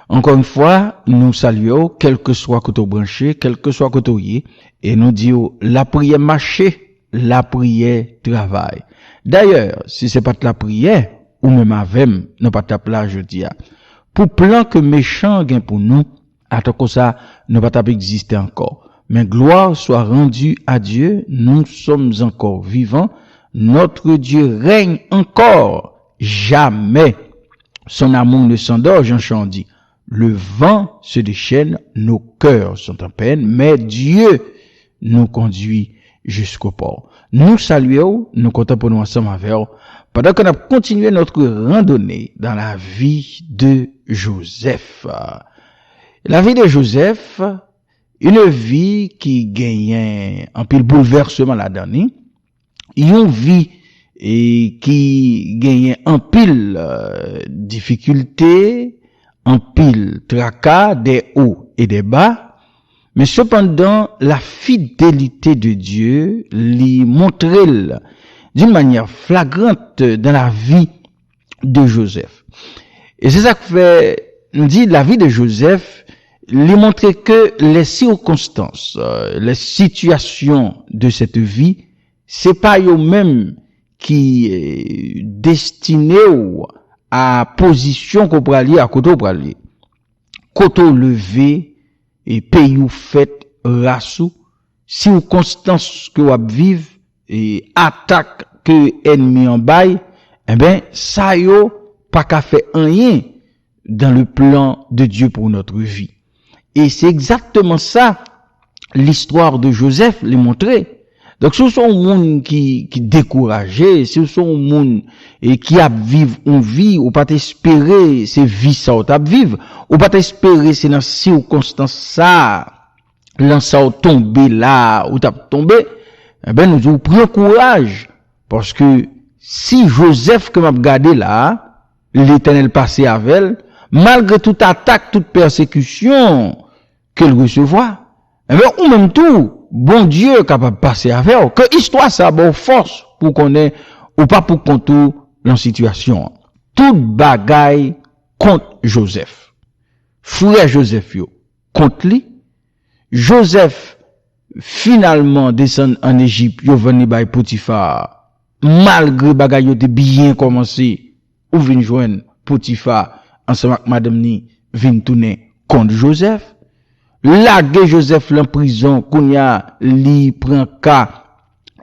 Encore une fois, nous saluons, quel que soit côté branché, quel que soit côté, et nous disons, la prière marché, la prière travail. D'ailleurs, si c'est pas de la prière, ou même avec, non pas tape là, je dis, pour plan que méchant gain pour nous, attends que ça, ne pas tape exister encore. Mais gloire soit rendue à Dieu, nous sommes encore vivants, notre Dieu règne encore, jamais. Son amour ne s'endort, Jean dit. Le vent se déchaîne, nos cœurs sont en peine, mais Dieu nous conduit jusqu'au port. Nous saluons, nous comptons pour nous ensemble avec vous, pendant qu'on a continué notre randonnée dans la vie de Joseph. La vie de Joseph, une vie qui gagne un peu le bouleversement là-dedans, une vie et qui gagne un pile difficulté, un pile tracas, des hauts et des bas, mais cependant la fidélité de Dieu lui montre d'une manière flagrante dans la vie de Joseph. Et c'est ça que fait, nous dit la vie de Joseph, lui montrer que les circonstances, les situations de cette vie, c'est pas eux-mêmes qui est destiné à position qu'on peut aller à côté pour aller. Côté levé et pays ou fait rassou, si ou constance que vous vivre et attaque que ennemi en bail, eh ben ça yo pas qu'à faire rien dans le plan de Dieu pour notre vie. Et c'est exactement ça l'histoire de Joseph les montrer. Donc, ce sont des gens qui découragés, ce sont des gens qui a vivre une vie, ou pas espérer c'est vie ça ou t'a vivre, ou pas espérer c'est dans circonstance ça, là ça ou tomber là, ou t'a tombé, eh ben, nous prenons courage, parce que si Joseph que m'a regardé là, l'Éternel passé avec elle, malgré toute attaque, toute persécution qu'elle recevra, eh ben, ou même tout, bon Dieu capable de passer avec eux, que histoire ça bon force pour qu'on ait, ou pas pour qu'on tout dans situation. Toute bagaille contre Joseph. Frère Joseph yo, contre lui. Joseph, finalement, descend en Égypte, yo venu by Potiphar. Malgré bagaille yo te bien commencé, ou vin joindre Potiphar, ensemble avec madame ni, vin tourner contre Joseph. Lage Joseph en prison, kounya li prend cas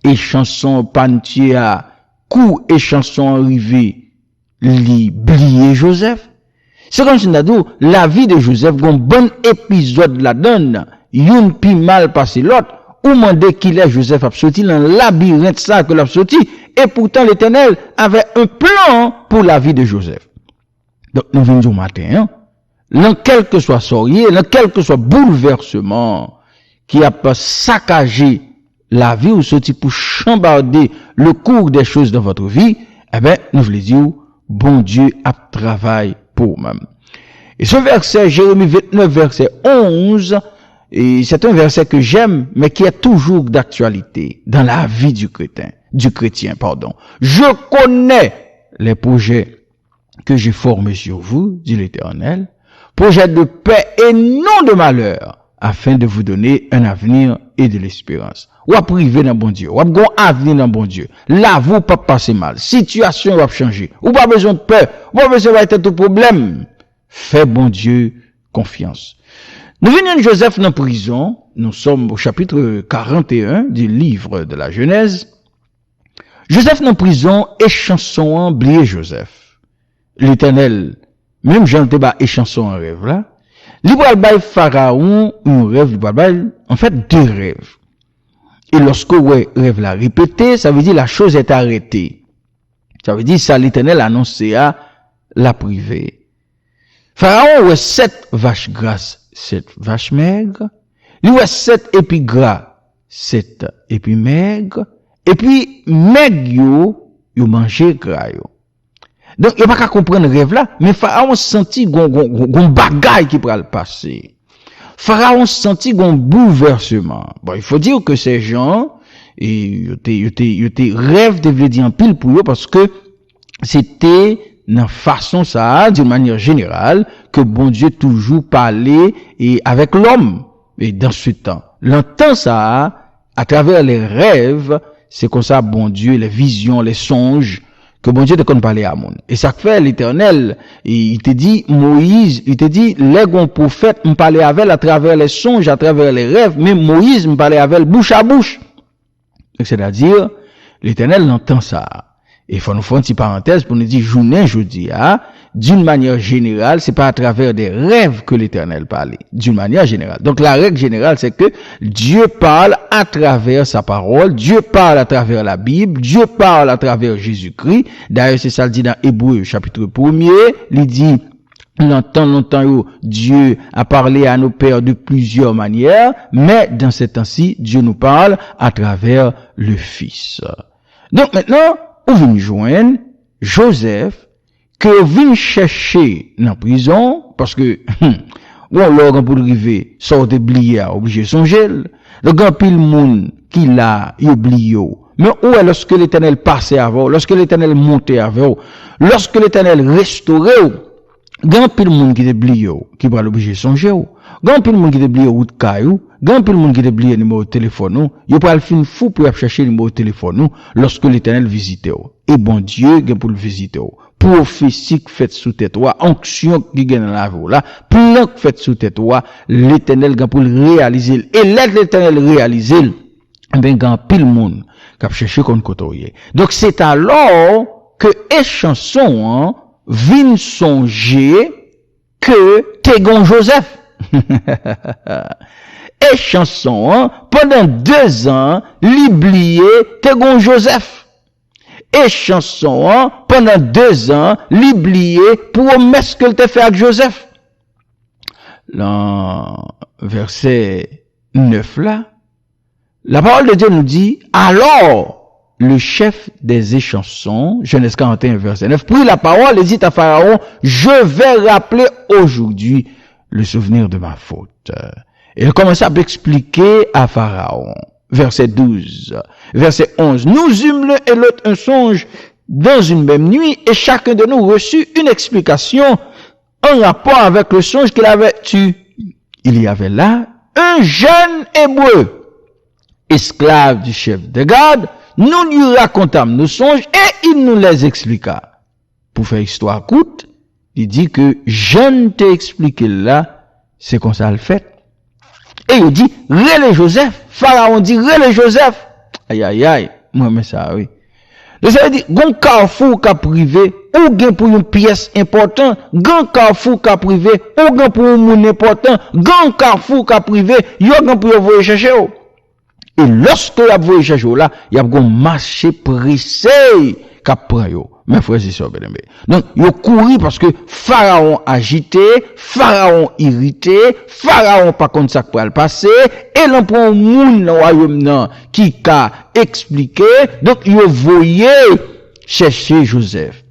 et chanson pantia, coup et chanson arrivé, li blié Joseph. C'est comme si nous la vie de Joseph, un bon épisode la donne, yon pi mal passé l'autre, ou mandé qu'il est Joseph a sorti dans le labyrinthe ça que l'a sorti, et pourtant l'Éternel avait un plan pour la vie de Joseph. Donc nous venons au matin, hein. Dans quel que soit sorcier, dans quel que soit bouleversement qui a pas saccagé la vie ou sorti pour chambarder le cours des choses dans votre vie, eh ben, nous voulons dire, bon Dieu a travaillé pour même. Et ce verset, Jérémie 29, verset 11, et c'est un verset que j'aime, mais qui est toujours d'actualité dans la vie du chrétien. Je connais les projets que j'ai formés sur vous, dit l'Éternel, projet de paix et non de malheur, afin de vous donner un avenir et de l'espérance. Ou à priver dans bon Dieu, ou à gon avenir dans bon Dieu. Là, vous pas passer mal. Situation va changer. Ou pas besoin de peur. Ou pas besoin d'être tout problème. Fais bon Dieu confiance. Nous venons de Joseph dans prison. Nous sommes au chapitre 41 du livre de la Genèse. Joseph dans prison et chanson oublié Joseph. L'Éternel, même Jean te ba et chanson en rêve là. Libral bay Pharaon un rêve, libral en fait deux rêves. Et lorsque ouais rêve la répété, ça veut dire la chose est arrêtée. Ça veut dire ça l'Éternel annoncé à la privée. Pharaon ouais 7 vaches grasses, 7 vaches maigres. Lui ouais 7 épis gras, 7 épis maigres. Et puis maigre yo manger gras yo. Donc, il n'y a pas qu'à comprendre le rêve là, mais Pharaon senti gon bagaille qui pourra le passer. Pharaon senti gon bouleversement. Bon, il faut dire que ces gens, et, rêve devait dire en pile pour eux parce que c'était dans façon ça, d'une manière générale, que bon Dieu toujours parlait et avec l'homme. Et dans ce temps, l'entend ça, à travers les rêves, c'est comme ça, bon Dieu, les visions, les songes, que bon Dieu te connaît parler à monde. Et ça fait l'Éternel, il te dit, Moïse, il te dit, les grands prophètes me parlaient avec à travers les songes, à travers les rêves, mais Moïse me parlait avec bouche à bouche. C'est-à-dire, l'Éternel entend ça. Et il faut nous faire une petite parenthèse pour nous dire, journée, jeudi, d'une manière générale, c'est pas à travers des rêves que l'Éternel parlait. D'une manière générale. Donc, la règle générale, c'est que Dieu parle à travers sa parole, Dieu parle à travers la Bible, Dieu parle à travers Jésus-Christ. D'ailleurs, c'est ça le dit dans Hébreux, chapitre 1er, il dit, longtemps, Dieu a parlé à nos pères de plusieurs manières, mais dans ces temps-ci, Dieu nous parle à travers le Fils. Donc, maintenant, on vient joindre Joseph, que vient chercher dans la prison, parce que, ou alors, pour arriver, sort de blier, obligé de songer, le grand pile monde qui l'a, il oublie, mais où est lorsque l'Éternel passait avant, lorsque l'Éternel montait avant, lorsque l'Éternel restaurait, grand pile monde qui oublie, qui va l'obliger de songer, grand pile monde qui oublie ou de caillou, grand pile monde qui oublie le numéro de téléphone, il peut le fin fou pour chercher le numéro de téléphone, lorsque l'Éternel visite. Et bon Dieu, pour le visiter. Prophétie qui fait sous tête, onction qui gagne dans la vie, là, plan qui fait sous tête, l'Éternel pour le réaliser. Et l'Éternel réaliser, ben, grand pile monde qui a cherché qu'on côtoyer. Donc, c'est alors que les chansons, viennent songer que Tégon Joseph. Et chanson, pendant 2 ans, l'oublié Tégon Joseph. Et chanson, pendant 2 ans, l'oublié promesse que te fait avec Joseph. Dans verset 9 là, la parole de Dieu nous dit, alors, le chef des échansons, Genèse 41, verset 9, prit la parole et dit à Pharaon, je vais rappeler aujourd'hui le souvenir de ma faute. Et il commence à expliquer à Pharaon. Verset 12, verset 11. Nous eûmes l'un et l'autre un songe dans une même nuit et chacun de nous reçut une explication en rapport avec le songe qu'il avait eu. Il y avait là un jeune hébreu, esclave du chef de garde. Nous lui racontâmes nos songes et il nous les expliqua. Pour faire histoire courte, il dit que je ne t'ai expliqué là, c'est comme ça le fait. Et il dit, relais Joseph. Pharaon dit, relais Joseph. Aïe, aïe, aïe. Moi, mais ça, oui. Donc, ça veut dire, gon carrefour qu'a privé, ou gen pour une pièce importante, gon carrefour qu'a privé, ou gen pour un monde important, gon carrefour qu'a privé, yo gen pour vous chercher. Et lorsque vous voyez chercher là, il y a un marché pressé qu'a prend yo. Mes frères et sœurs bien-aimés. Donc, ils couru parce que Pharaon agité, Pharaon irrité, Pharaon pas contre ça pour le passer, et l'empereur moun dans le royaume qui a expliqué, donc ils voyaient chercher Joseph.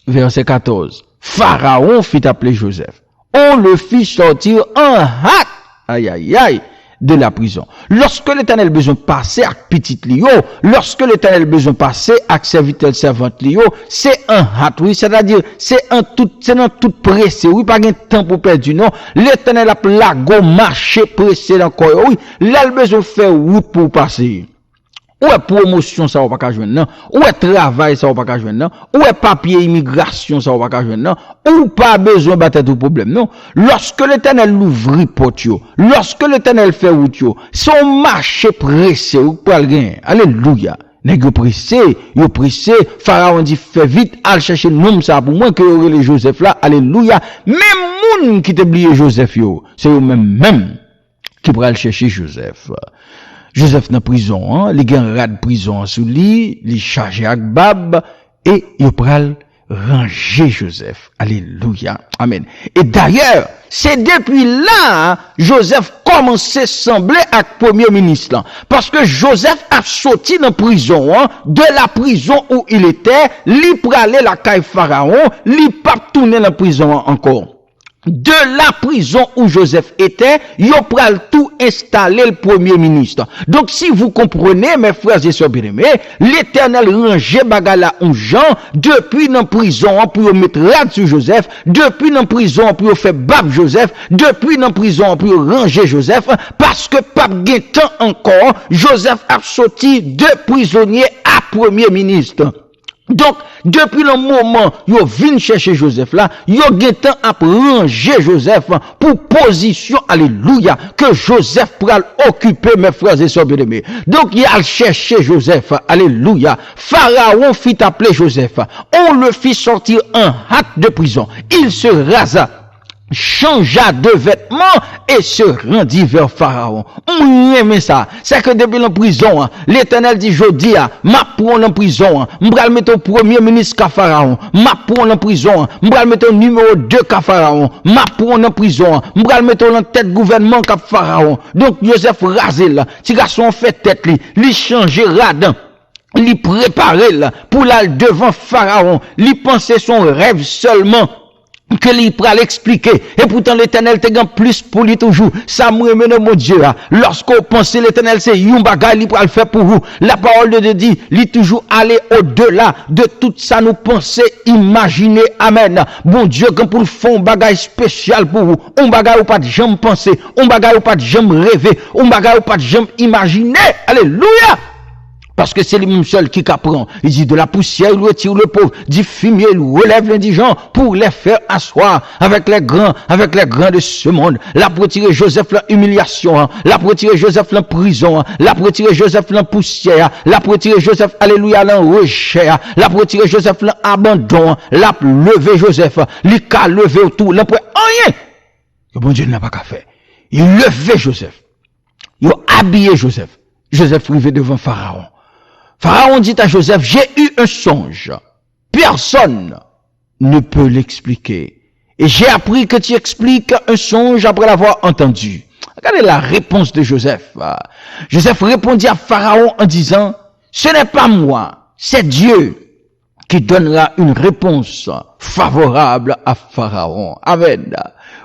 Verset 14. Pharaon fit appeler Joseph. On le fit sortir en hâte. Aïe, aïe, aïe. De la prison. Lorsque l'Éternel besoin passer à petite lio, lorsque l'Éternel besoin passer à serviteur servante lio, c'est un hâte, oui, c'est-à-dire, c'est dans tout pressé, oui, pas de temps pour perdre, non. L'Éternel a la go marché pressé dans corps, oui, là, le besoin faire route pour passer. Ou est promotion, ça va pas qu'à joindre, non. Ou est travail, ça va pas qu'à joindre, non. Ou est papier immigration, ça va pas qu'à joindre, non. Ou pas besoin de tout problème, non. Lorsque l'Éternel ouvre porte, lorsque l'Éternel fait route, son marché pressé, ou pas le gain. Alléluia. Nèg pressé, Pharaon dit, fais vite, al chercher le nom ça pour moi que les Joseph là, alléluia. Même moun qui t'oublié Joseph c'est eux même qui pourra chercher Joseph. Joseph dans prison, les gens rad prison sous lui, les chargé avec bab, et il pral ranger Joseph. Alléluia. Amen. Et d'ailleurs, c'est depuis là, Joseph commençait à sembler avec premier ministre. Parce que Joseph a sorti dans prison, de la prison où il était, li pralé la caille Pharaon, li pas tourner dans prison encore. de la prison où Joseph était, yo pral tout installer le premier ministre. Donc si vous comprenez, mes frères et sœurs bien-aimés, l'Éternel range bagala un Jean depuis dans prison pour mettre rad sur Joseph, depuis dans prison pour faire bab Joseph, depuis dans prison pour ranger Joseph, parce que pas gain temps encore, Joseph a sorti de prisonnier à premier ministre. Donc, depuis le moment yo vinn chercher Joseph là, yo gen temps à ranger Joseph pour position, alléluia, que Joseph pourra occuper, mes frères et sœurs bien-aimés. Donc, il a cherché Joseph, alléluia. Pharaon fit appeler Joseph. On le fit sortir en hâte de prison. Il se rasa, changea de vêtements et se rendit vers Pharaon. On aime ça. C'est que depuis la prison, l'Éternel dit, jodi, ma prend en prison, m'bral mettre au premier ministre qu'à Pharaon, ma prend en prison, m'bral mettre au numéro 2 qu'à Pharaon, ma prend en prison, m'bral mettre en tête gouvernement qu'à Pharaon. Donc, Joseph Razel, si garçon fait tête li changer radin. Li préparer pour la devant Pharaon, li penser son rêve seulement que lui pral expliquer. Et pourtant l'Éternel te gagne plus pour lui toujours. Ça me remène mon Dieu. Lorsqu'on pense l'Éternel c'est yon bagay li pral faire pour vous. La parole de Dieu dit, lui toujours aller au-delà de tout ça nous penser, imaginer. Amen. Bon Dieu, quand pour faire un bagay spécial pour vous, un bagay ou pas de jamais penser, un bagay ou pas de jamais rêver, un bagay ou pas de jamais imaginer. Alléluia. Parce que c'est lui-même seul qui apprend. Il dit de la poussière, il retire le pauvre. Du fumier, il relève l'indigent pour les faire asseoir avec les grands de ce monde. La pour tirer Joseph l'humiliation, la pour tirer Joseph la prison, la pour tirer Joseph la poussière, la pour tirer Joseph, alléluia, la rejet, la pour tirer Joseph l'abandon, la lever Joseph, l'ika lever autour, la pour rien. Que bon Dieu n'a pas qu'à faire. Il levait Joseph. Il habillé Joseph. Joseph arrivé devant Pharaon. Pharaon dit à Joseph, j'ai eu un songe. Personne ne peut l'expliquer. Et j'ai appris que tu expliques un songe après l'avoir entendu. Regardez la réponse de Joseph. Joseph répondit à Pharaon en disant, ce n'est pas moi, c'est Dieu qui donnera une réponse favorable à Pharaon. Amen.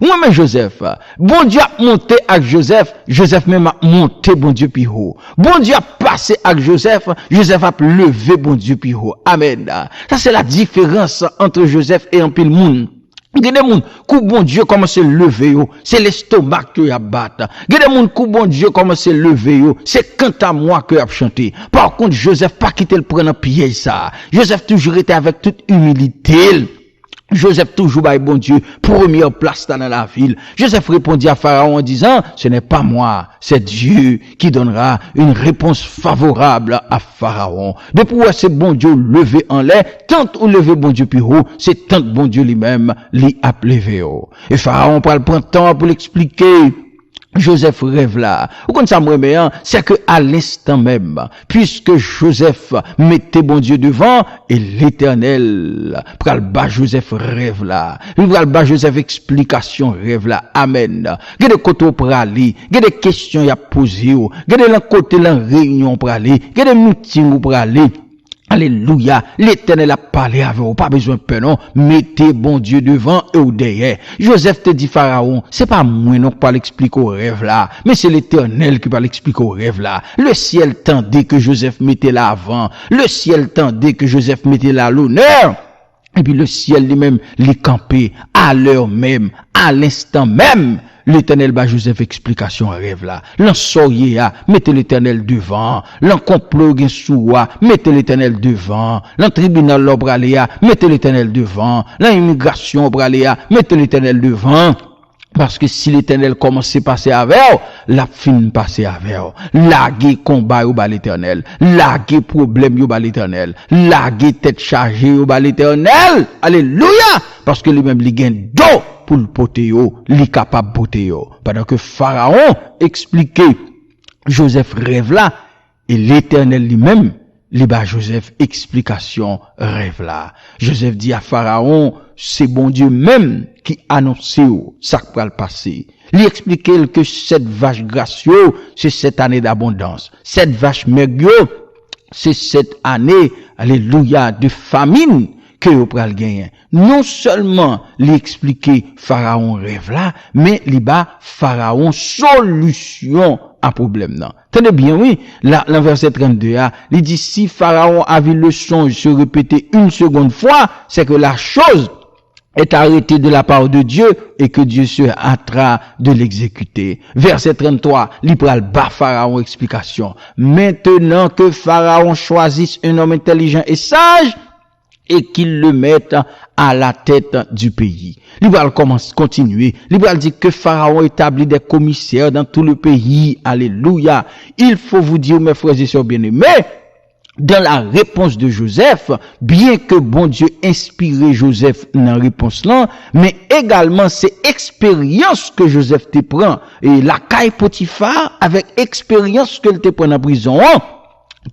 Oui, mais Joseph, bon Dieu a monté avec Joseph, Joseph même a monté bon Dieu plus haut. Bon Dieu a passé avec Joseph, Joseph a levé bon Dieu plus haut. Amen. Ça c'est la différence entre Joseph et un pile monde. Gade moun kou bon Dieu commence à lever yo, c'est l'estomac que a battre. Gade moun kou bon Dieu commence à lever yo, c'est quant à moi que a chanter. Par contre Joseph pas quitter le prendre pied ça. Joseph toujours était avec toute humilité. Joseph toujours bail bon Dieu, première place dans la ville. Joseph répondit à Pharaon en disant, ce n'est pas moi, c'est Dieu qui donnera une réponse favorable à Pharaon. Depuis où c'est bon Dieu levé en l'air, tant ou levé bon Dieu plus haut, c'est tant bon Dieu lui-même l'y a levé haut. Et Pharaon prend le temps pour l'expliquer. Joseph rêve là. Ou comme ça, c'est que à l'instant même, puisque Joseph mettait bon Dieu devant, et l'Éternel pral bas Joseph rêve là. Il pral bas Joseph explication rêve là. Amen. Gade côté prali, gade questions y a posé, gade l'un côté l'un réunion prali, gade meeting ou prali. Alléluia, l'Éternel a parlé avec vous, pas besoin de peur, non, mettez bon Dieu devant et ou derrière. Joseph te dit Pharaon, c'est pas moi non pas l'expliquer au rêve là, mais c'est l'Éternel qui va l'expliquer au rêve là. Le ciel tendait que Joseph mettait là avant, le ciel tendait que Joseph mettait là l'honneur. Et puis le ciel lui-même, les campé à l'heure même, à l'instant même. L'Éternel ba Joseph explication rêve là. L'en soyez mettez l'Éternel devant. L'en complot gen soua, mettez l'Éternel devant. L'en tribunal l'obraléa, mettez l'Éternel devant. L'en immigration obraléa, mettez l'Éternel devant. Parce que si l'Éternel commence à passer avec, la fin passer avec. Laguer combat au bas l'Éternel. Laguer problème au bas l'Éternel. Laguer tête chargée au bas l'Éternel. Alléluia! Parce que lui-même, il gagne d'eau pour le potéo, il est capable de potéo. Pendant que Pharaon expliquait Joseph rêve là, et l'Éternel lui-même, il bat Joseph explication rêve là. Joseph dit à Pharaon, c'est bon Dieu même qui annonce ça qui va le passer. Il expliquait que cette vache gracieuse, c'est cette année d'abondance. Cette vache maigre, c'est cette année, alléluia, de famine que vous pral gagner. Non seulement l'expliquer Pharaon rêve là, mais li ba Pharaon solution à problème là. Tenez bien, oui, là, dans verset 32, il dit si Pharaon a vu le songe se répéter une seconde fois, c'est que la chose est arrêtée de la part de Dieu et que Dieu se hâtera de l'exécuter. Verset 33, il pral ba Pharaon explication. Maintenant que Pharaon choisisse un homme intelligent et sage, et qu'il le mette à la tête du pays. Libéral commence, continuer. Libéral dit que Pharaon établit des commissaires dans tout le pays. Alléluia. Il faut vous dire, mes frères et sœurs bien-aimés, dans la réponse de Joseph, bien que bon Dieu inspiré Joseph dans la réponse là, mais également c'est expérience que Joseph te prend. Et la caille Potiphar, avec expérience que te prend en prison,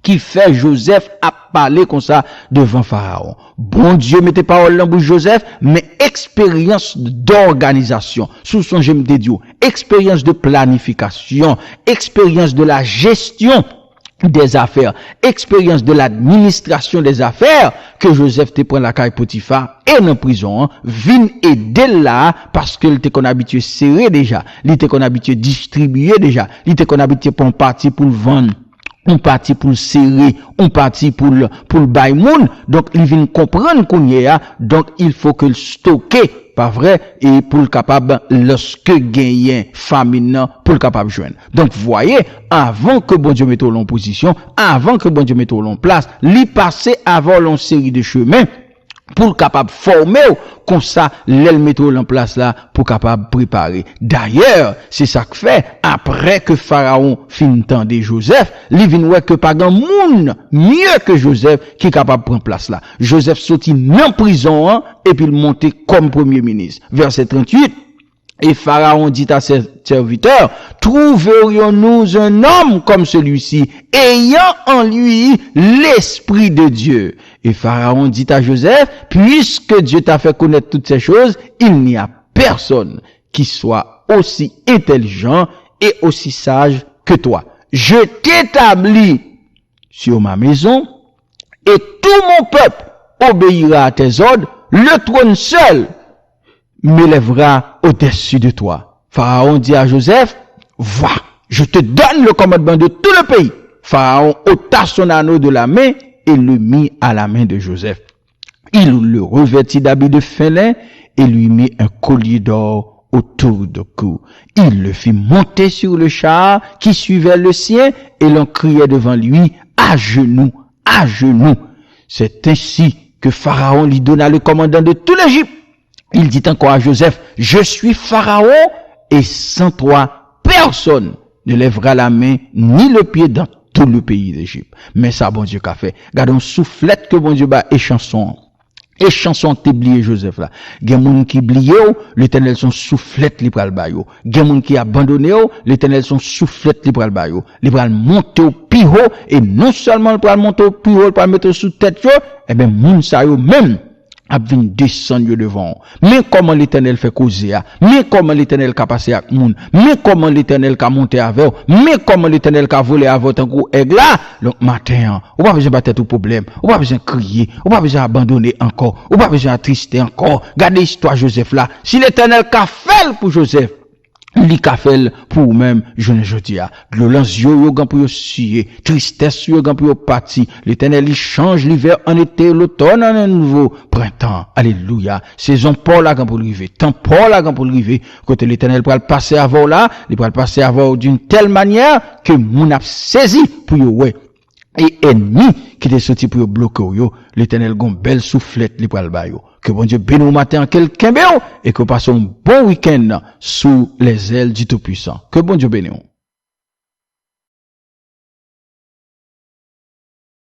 qui fait Joseph à parler comme ça devant Pharaon. Bon Dieu mettez parole dans bouche Joseph, mais expérience d'organisation. Sous son j'aime de Dieu, expérience de planification, expérience de la gestion des affaires, expérience de l'administration des affaires, que Joseph te prend la caille Potiphar et en prison, vin aider là, parce qu'il était qu'on habitué serré déjà, il était qu'on habitué distribuer déjà, il était qu'on habitué pour un parti pour le vendre, on parti pour le serrer, on parti pour le bail moun, donc il vient comprendre qu'on y a, donc il faut que le stocker, pas vrai, et pour le capable, lorsque gagner famine, pour le capable joindre. Donc, voyez, avant que bon Dieu mette en position, avant que bon Dieu mette en place, l'y passer avant l'on série de chemins, pour le capable former, comme ça, l'elle mette en place là, pour capable préparer. D'ailleurs, c'est ça que fait, après que Pharaon fin tendre Joseph, il vient ouais que pas grand monde mieux que Joseph qui est capable de prendre place là. Joseph sorti en prison, et puis il montait comme premier ministre. Verset 38. Et Pharaon dit à ses serviteurs, trouverions-nous un homme comme celui-ci, ayant en lui l'Esprit de Dieu? Et Pharaon dit à Joseph, puisque Dieu t'a fait connaître toutes ces choses, il n'y a personne qui soit aussi intelligent et aussi sage que toi. Je t'établis sur ma maison, et tout mon peuple obéira à tes ordres, le trône seul m'élèvera au-dessus de toi. Pharaon dit à Joseph, va, je te donne le commandement de tout le pays. Pharaon ôta son anneau de la main et le mit à la main de Joseph. Il le revêtit d'habits de fin lin et lui mit un collier d'or autour du cou. Il le fit monter sur le char qui suivait le sien et l'on criait devant lui, à genoux, à genoux. C'est ainsi que Pharaon lui donna le commandement de tout l'Égypte. Il dit encore à Joseph, je suis Pharaon et sans toi, personne ne lèvera la main ni le pied dans tout le pays d'Égypte. Mais ça, bon Dieu qu'a fait. Gardons soufflette que bon Dieu bat et chanson. Et chanson t'oublié Joseph là. Gen moun qui oublié, l'Éternel son soufflette li pral ba yo. Gen moun qui abandonné, l'Éternel son soufflette li pral ba yo. Li pral monter au plus haut et non seulement li pral monter au plus haut, li pral mettre sous tête yo, et ben moun sa yo même a vinn descendre devant. Mais comment l'Éternel fait causer, mais comment l'Éternel ka passer avec moun, mais comment l'Éternel ka monter avec, mais comment l'Éternel ka voler avec un gros aigle là. Donc matin, ou pas besoin battre tout problème, ou pas besoin crier, ou pas besoin abandonner encore, ou pas besoin attrister encore. Regardez l'histoire Joseph là. Si l'Éternel ka fait pour Joseph, li ka fait pour même journée jodia. Violence yo gan pour yo suer, tristesse yo gan pour yo parti. L'Éternel il change l'hiver en été, l'automne en un nouveau printemps. Alléluia. Saison Paul la gan pour arriver, temps Paul la gan pour arriver. Côté l'Éternel pral passer avant là, il pral passer avant d'une telle manière que moun a saisi pour yo ouais. Et ennemi qui était sorti pour bloquer yo, l'Éternel gon belle soufflette li pral ba yo. Que bon Dieu bénisse au matin quelqu'un et que passons un bon week-end sous les ailes du Tout-Puissant. Que bon Dieu bénisse.